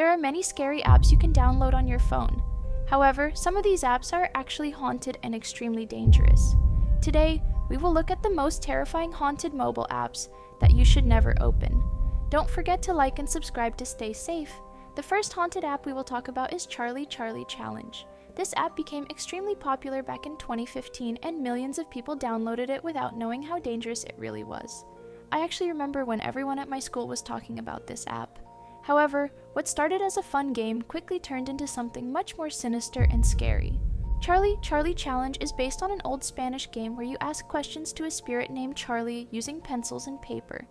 There are many scary apps you can download on your phone. However, some of these apps are actually haunted and extremely dangerous. Today, we will look at the most terrifying haunted mobile apps that you should never open. Don't forget to like and subscribe to stay safe. The first haunted app we will talk about is Charlie Challenge. This app became extremely popular back in 2015 and millions of people downloaded it without knowing how dangerous it really was. I actually remember when everyone at my school was talking about this app. However, what started as a fun game quickly turned into something much more sinister and scary. Charlie Challenge is based on an old Spanish game where you ask questions to a spirit named Charlie using pencils and paper.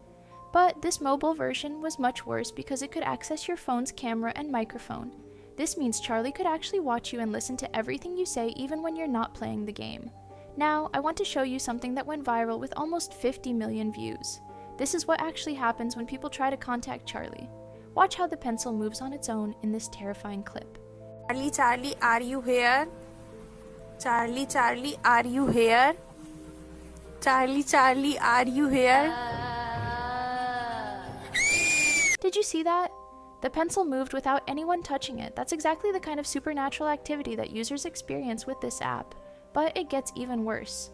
But this mobile version was much worse because it could access your phone's camera and microphone. This means Charlie could actually watch you and listen to everything you say even when you're not playing the game. Now, I want to show you something that went viral with almost 50 million views. This is what actually happens when people try to contact Charlie. Watch how the pencil moves on its own in this terrifying clip. Charlie, are you here? Charlie, are you here? Charlie, are you here? Did you see that? The pencil moved without anyone touching it. That's exactly the kind of supernatural activity that users experience with this app. But it gets even worse.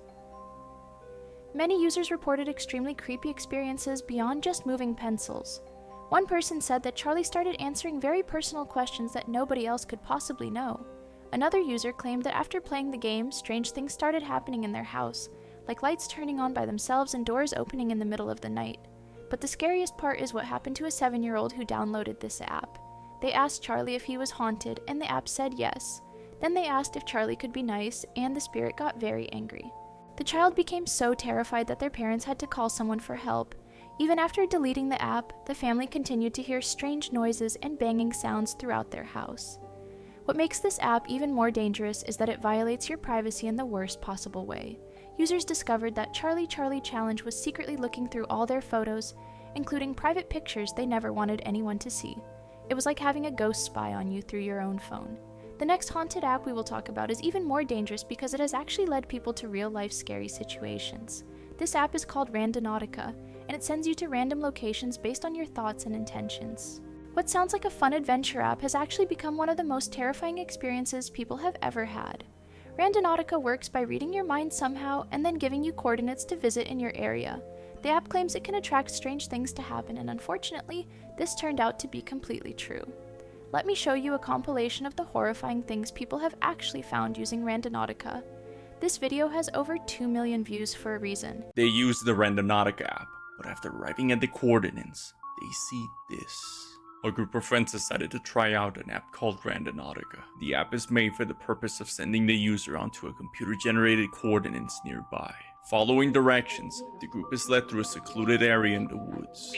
Many users reported extremely creepy experiences beyond just moving pencils. One person said that Charlie started answering very personal questions that nobody else could possibly know. Another user claimed that after playing the game, strange things started happening in their house, like lights turning on by themselves and doors opening in the middle of the night. But the scariest part is what happened to a 7-year-old who downloaded this app. They asked Charlie if he was haunted, and the app said yes. Then they asked if Charlie could be nice, and the spirit got very angry. The child became so terrified that their parents had to call someone for help. Even after deleting the app, the family continued to hear strange noises and banging sounds throughout their house. What makes this app even more dangerous is that it violates your privacy in the worst possible way. Users discovered that Charlie Challenge was secretly looking through all their photos, including private pictures they never wanted anyone to see. It was like having a ghost spy on you through your own phone. The next haunted app we will talk about is even more dangerous because it has actually led people to real-life scary situations. This app is called Randonautica, and it sends you to random locations based on your thoughts and intentions. What sounds like a fun adventure app has actually become one of the most terrifying experiences people have ever had. Randonautica works by reading your mind somehow and then giving you coordinates to visit in your area. The app claims it can attract strange things to happen, and unfortunately, this turned out to be completely true. Let me show you a compilation of the horrifying things people have actually found using Randonautica. This video has over 2 million views for a reason. They use the Randonautica app, but after arriving at the coordinates, they see this. A group of friends decided to try out an app called Randonautica. The app is made for the purpose of sending the user onto a computer-generated coordinates nearby. Following directions, the group is led through a secluded area in the woods.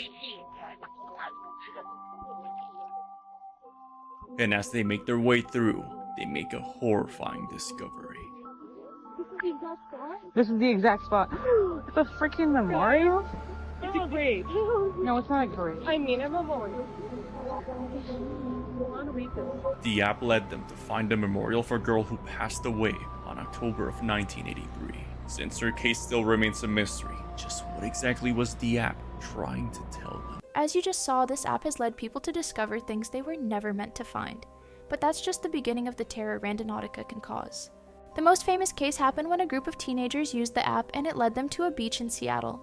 And as they make their way through, they make a horrifying discovery. This is the exact spot. It's a freaking memorial? It's a grave. No, it's not a grave. I mean a memorial. The app led them to find a memorial for a girl who passed away on October of 1983. Since her case still remains a mystery, just what exactly was the app trying to tell them? As you just saw, this app has led people to discover things they were never meant to find. But that's just the beginning of the terror Randonautica can cause. The most famous case happened when a group of teenagers used the app and it led them to a beach in Seattle.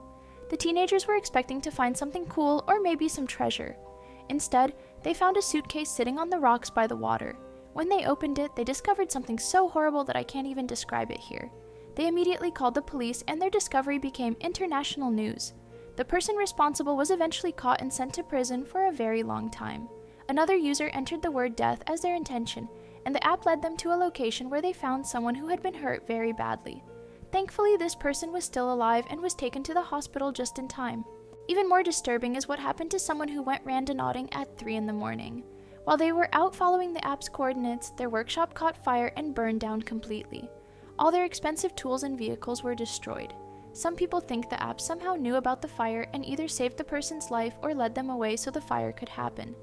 The teenagers were expecting to find something cool or maybe some treasure. Instead, they found a suitcase sitting on the rocks by the water. When they opened it, they discovered something so horrible that I can't even describe it here. They immediately called the police and their discovery became international news. The person responsible was eventually caught and sent to prison for a very long time. Another user entered the word death as their intention, and the app led them to a location where they found someone who had been hurt very badly. Thankfully, this person was still alive and was taken to the hospital just in time. Even more disturbing is what happened to someone who went randonauting at 3 in the morning. While they were out following the app's coordinates, their workshop caught fire and burned down completely. All their expensive tools and vehicles were destroyed. Some people think the app somehow knew about the fire and either saved the person's life or led them away so the fire could happen.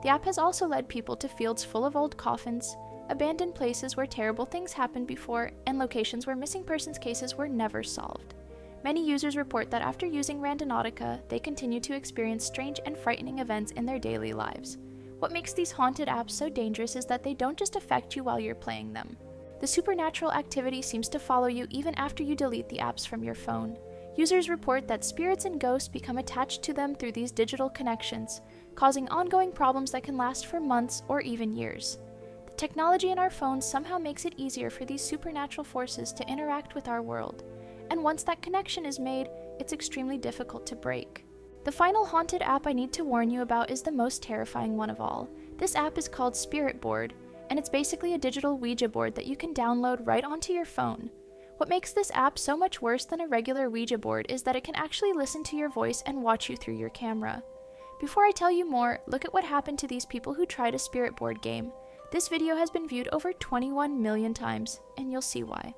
The app has also led people to fields full of old coffins, abandoned places where terrible things happened before, and locations where missing persons cases were never solved. Many users report that after using Randonautica, they continue to experience strange and frightening events in their daily lives. What makes these haunted apps so dangerous is that they don't just affect you while you're playing them. The supernatural activity seems to follow you even after you delete the apps from your phone. Users report that spirits and ghosts become attached to them through these digital connections, causing ongoing problems that can last for months or even years. The technology in our phones somehow makes it easier for these supernatural forces to interact with our world, and once that connection is made, it's extremely difficult to break. The final haunted app I need to warn you about is the most terrifying one of all. This app is called Spirit Board, and it's basically a digital Ouija board that you can download right onto your phone. What makes this app so much worse than a regular Ouija board is that it can actually listen to your voice and watch you through your camera. Before I tell you more, look at what happened to these people who tried a spirit board game. This video has been viewed over 21 million times, and you'll see why.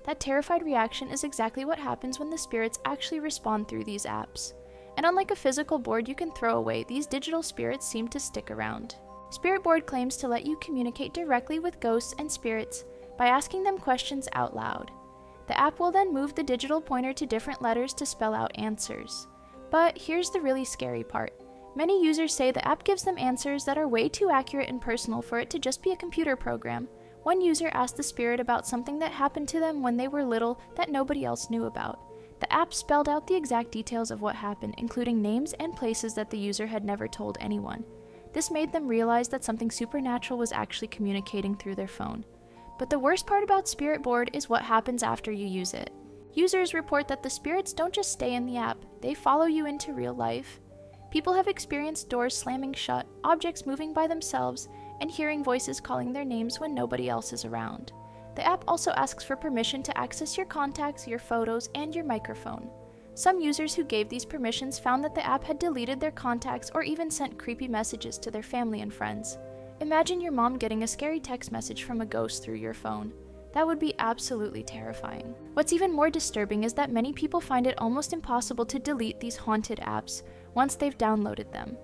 That terrified reaction is exactly what happens when the spirits actually respond through these apps. And unlike a physical board you can throw away, these digital spirits seem to stick around. Spirit Board claims to let you communicate directly with ghosts and spirits by asking them questions out loud. The app will then move the digital pointer to different letters to spell out answers. But here's the really scary part. Many users say the app gives them answers that are way too accurate and personal for it to just be a computer program. One user asked the spirit about something that happened to them when they were little that nobody else knew about. The app spelled out the exact details of what happened, including names and places that the user had never told anyone. This made them realize that something supernatural was actually communicating through their phone. But the worst part about Spirit Board is what happens after you use it. Users report that the spirits don't just stay in the app, they follow you into real life. People have experienced doors slamming shut, objects moving by themselves, and hearing voices calling their names when nobody else is around. The app also asks for permission to access your contacts, your photos, and your microphone. Some users who gave these permissions found that the app had deleted their contacts or even sent creepy messages to their family and friends. Imagine your mom getting a scary text message from a ghost through your phone. That would be absolutely terrifying. What's even more disturbing is that many people find it almost impossible to delete these haunted apps once they've downloaded them.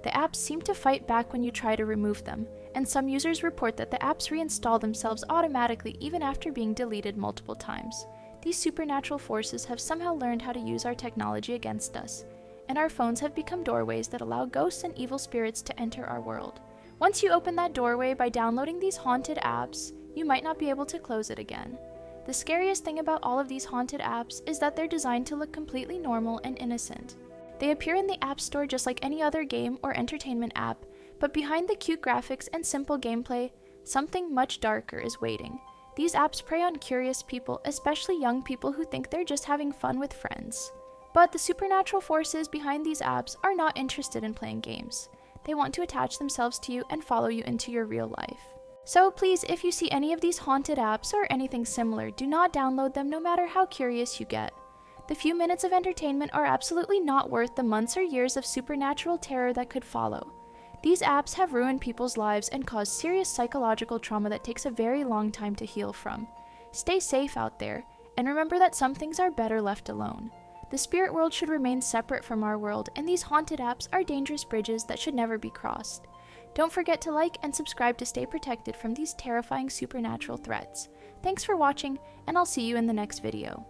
The apps seem to fight back when you try to remove them, and some users report that the apps reinstall themselves automatically even after being deleted multiple times. These supernatural forces have somehow learned how to use our technology against us, and our phones have become doorways that allow ghosts and evil spirits to enter our world. Once you open that doorway by downloading these haunted apps, you might not be able to close it again. The scariest thing about all of these haunted apps is that they're designed to look completely normal and innocent. They appear in the App Store just like any other game or entertainment app, but behind the cute graphics and simple gameplay, something much darker is waiting. These apps prey on curious people, especially young people who think they're just having fun with friends. But the supernatural forces behind these apps are not interested in playing games. They want to attach themselves to you and follow you into your real life. So please, if you see any of these haunted apps or anything similar, do not download them no matter how curious you get. The few minutes of entertainment are absolutely not worth the months or years of supernatural terror that could follow. These apps have ruined people's lives and caused serious psychological trauma that takes a very long time to heal from. Stay safe out there, and remember that some things are better left alone. The spirit world should remain separate from our world, and these haunted apps are dangerous bridges that should never be crossed. Don't forget to like and subscribe to stay protected from these terrifying supernatural threats. Thanks for watching, and I'll see you in the next video.